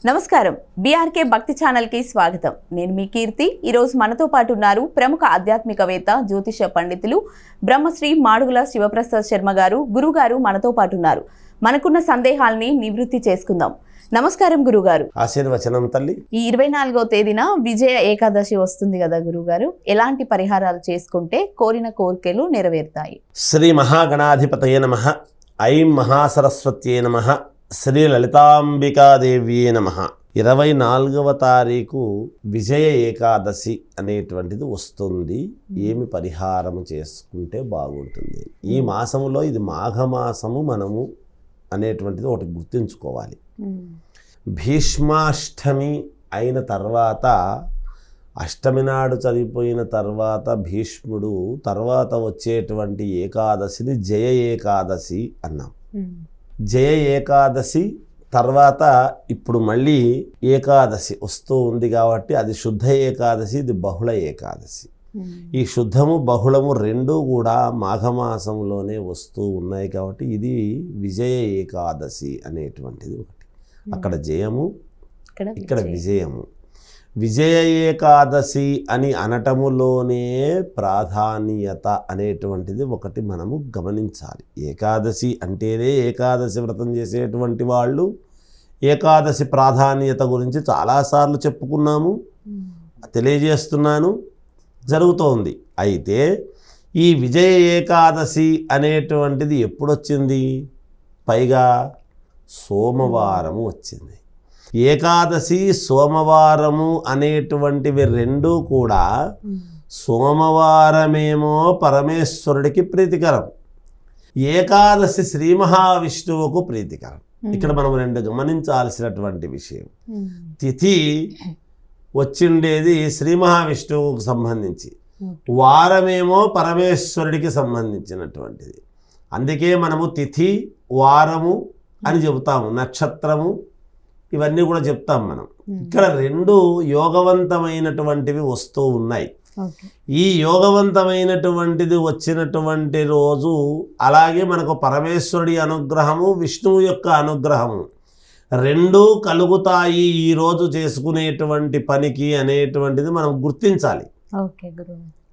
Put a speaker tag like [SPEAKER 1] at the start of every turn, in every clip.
[SPEAKER 1] నమస్కారం. బీఆర్కే భక్తి ఛానల్కి స్వాగతం. నేను మీ కీర్తి. ఈరోజు మనతో పాటు ఉన్నారు ప్రముఖ ఆధ్యాత్మికవేత్త, జ్యోతిష పండితులు బ్రహ్మశ్రీ మాడుగుల శివప్రసాద్ శర్మ గారు. గురుగారు మనతో పాటు ఉన్నారు. మనకున్న సందేహాల్ని నివృత్తి చేసుకుందాం. నమస్కారం గురుగారు.
[SPEAKER 2] ఆశీర్వచనం తల్లి.
[SPEAKER 1] ఈ 24వ తేదీన విజయ ఏకాదశి వస్తుంది కదా గురుగారు, ఎలాంటి పరిహారాలు చేసుకుంటే కోరిన కోరికలు నెరవేరుతాయి?
[SPEAKER 2] శ్రీ మహాగణాధిపతయే నమః. ఐం మహాసరస్వత్యే నమః. శ్రీ లలితాంబికాదేవ్యే నమః. 24వ తారీఖు విజయ ఏకాదశి అనేటువంటిది వస్తుంది. ఏమి పరిహారము చేసుకుంటే బాగుంటుంది? ఈ మాసములో ఇది మాఘమాసము మనము అనేటువంటిది ఒకటి గుర్తుంచుకోవాలి. భీష్మాష్టమి అయిన తర్వాత, అష్టమి నాడు చనిపోయిన తర్వాత భీష్ముడు తర్వాత వచ్చేటువంటి ఏకాదశిని జయ ఏకాదశి అన్నాం. జయ ఏకాదశి తర్వాత ఇప్పుడు మళ్ళీ ఏకాదశి వస్తూ ఉంది కాబట్టి అది శుద్ధ ఏకాదశి, ఇది బహుళ ఏకాదశి. ఈ శుద్ధము బహుళము రెండూ కూడా మాఘమాసంలోనే వస్తూ ఉన్నాయి కాబట్టి ఇది విజయ ఏకాదశి అనేటువంటిది ఒకటి. అక్కడ జయము, ఇక్కడ విజయము. విజయ ఏకాదశి అని అనటములోనే ప్రాధాన్యత అనేటువంటిది ఒకటి మనము గమనించాలి. ఏకాదశి అంటేనే ఏకాదశి వ్రతం చేసేటువంటి వాళ్ళు ఏకాదశి ప్రాధాన్యత గురించి చాలాసార్లు చెప్పుకున్నాము, తెలియజేస్తున్నాను, జరుగుతోంది. అయితే ఈ విజయ ఏకాదశి అనేటువంటిది ఎప్పుడొచ్చింది? పైగా సోమవారము వచ్చింది. ఏకాదశి సోమవారము అనేటువంటివి రెండూ కూడా, సోమవారమేమో పరమేశ్వరుడికి ప్రీతికరం, ఏకాదశి శ్రీ మహావిష్ణువుకు ప్రీతికరం. ఇక్కడ మనం రెండు గమనించాల్సినటువంటి విషయం. తిథి వచ్చిండేది శ్రీ మహావిష్ణువుకు సంబంధించి, వారమేమో పరమేశ్వరుడికి సంబంధించినటువంటిది. అందుకే మనము తిథి, వారము అని చెబుతాము, నక్షత్రము ఇవన్నీ కూడా చెప్తాం మనం. ఇక్కడ రెండు యోగవంతమైనటువంటివి వస్తూ ఉన్నాయి. ఈ యోగవంతమైనటువంటిది వచ్చినటువంటి రోజు, అలాగే మనకు పరమేశ్వరుడి అనుగ్రహము, విష్ణువు యొక్క అనుగ్రహము రెండూ కలుగుతాయి ఈరోజు చేసుకునేటువంటి పనికి అనేటువంటిది మనం గుర్తించాలి.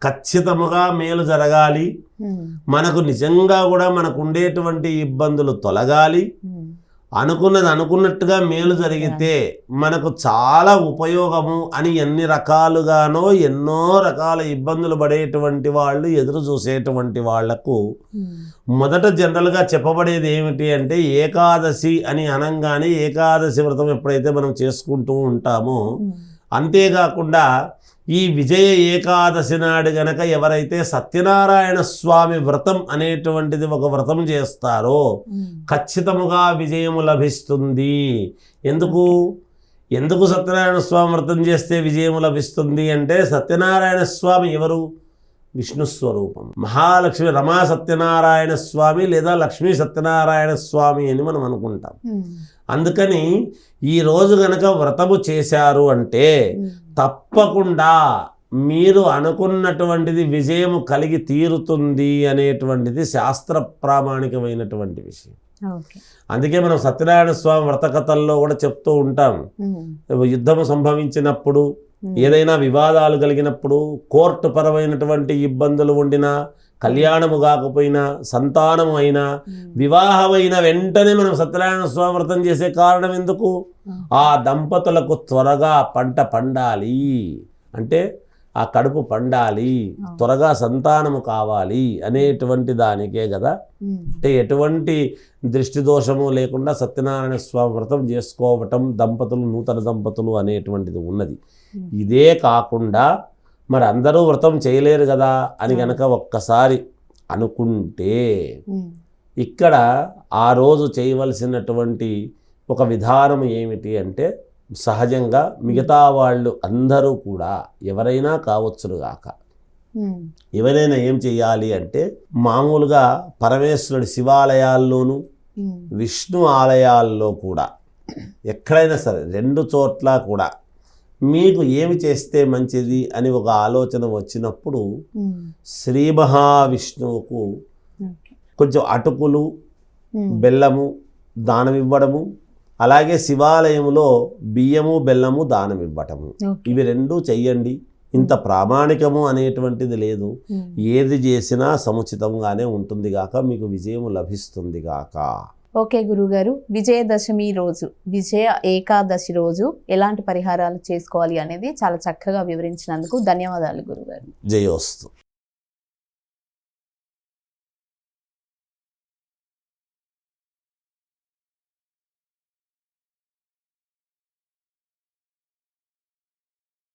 [SPEAKER 2] ఖచ్చితముగా మేలు జరగాలి, మనకు నిజంగా కూడా మనకు ఉండేటువంటి ఇబ్బందులు తొలగాలి, అనుకున్నది అనుకున్నట్టుగా మేలు జరిగితే మనకు చాలా ఉపయోగము అని ఎన్ని రకాలుగానో ఎన్నో రకాల ఇబ్బందులు పడేటువంటి వాళ్ళు, ఎదురు చూసేటువంటి వాళ్లకు మొదట జనరల్గా చెప్పబడేది ఏమిటి అంటే, ఏకాదశి అని అనంగానే ఏకాదశి వ్రతం ఎప్పుడైతే మనం చేసుకుంటూ ఉంటామో, అంతేకాకుండా ఈ విజయ ఏకాదశి నాడు గనక ఎవరైతే సత్యనారాయణ స్వామి వ్రతం అనేటువంటిది ఒక వ్రతం చేస్తారో ఖచ్చితముగా విజయము లభిస్తుంది. ఎందుకు సత్యనారాయణ స్వామి వ్రతం చేస్తే విజయము లభిస్తుంది అంటే, సత్యనారాయణ స్వామి ఎవరు? విష్ణు స్వరూపం. మహాలక్ష్మి రమా సత్యనారాయణ స్వామి లేదా లక్ష్మీ సత్యనారాయణ స్వామి అని మనం అనుకుంటాం. అందుకని ఈరోజు గనక వ్రతము చేశారు అంటే తప్పకుండా మీరు అనుకున్నటువంటిది విజయము కలిగి తీరుతుంది అనేటువంటిది శాస్త్ర ప్రామాణికమైనటువంటి విషయం. అందుకే మనం సత్యనారాయణ స్వామి వ్రత కథల్లో కూడా చెప్తూ ఉంటాం. యుద్ధము సంభవించినప్పుడు, ఏదైనా వివాదాలు కలిగినప్పుడు, కోర్టు పరమైనటువంటి ఇబ్బందులు ఉండినా, కళ్యాణము కాకపోయినా, సంతానము అయినా, వివాహమైన వెంటనే మనం సత్యనారాయణ స్వామి వ్రతం చేసే కారణం ఎందుకు? ఆ దంపతులకు త్వరగా పంట పండాలి అంటే, ఆ కడుపు పండాలి, త్వరగా సంతానము కావాలి అనేటువంటి దానికే కదా. అంటే ఎటువంటి దృష్టి దోషము లేకుండా సత్యనారాయణ స్వామి వ్రతం చేసుకోవటం, దంపతులు, నూతన దంపతులు అనేటువంటిది ఉన్నది. ఇదే కాకుండా మరి అందరూ వ్రతం చేయలేరు కదా అని గనక ఒక్కసారి అనుకుంటే, ఇక్కడ ఆ రోజు చేయవలసినటువంటి ఒక విధానం ఏమిటి అంటే, సహజంగా మిగతా వాళ్ళు అందరూ కూడా ఎవరైనా కావచ్చునుగాక, ఎవరైనా ఏం చెయ్యాలి అంటే, మామూలుగా పరమేశ్వరుడి శివాలయాల్లోనూ విష్ణు ఆలయాల్లో కూడా ఎక్కడైనా సరే రెండు చోట్ల కూడా మీకు ఏమి చేస్తే మంచిది అని ఒక ఆలోచన వచ్చినప్పుడు, శ్రీ మహావిష్ణువుకు కొంచెం అటుకులు, బెల్లము దానం ఇవ్వడము, అలాగే శివాలయములో బియ్యము బెల్లము దానం ఇవ్వటము, ఇవి రెండూ చెయ్యండి. ఇంత ప్రామాణికము అనేటువంటిది లేదు. ఏది చేసినా సముచితంగానే ఉంటుంది గాక, మీకు విజయము లభిస్తుంది గాక.
[SPEAKER 1] ఓకే గురుగారు, విజయదశమి రోజు, విజయ ఏకాదశి రోజు ఎలాంటి పరిహారాలు చేసుకోవాలి అనేది చాలా చక్కగా వివరించినందుకు ధన్యవాదాలు గురుగారు.
[SPEAKER 2] జయోస్తు.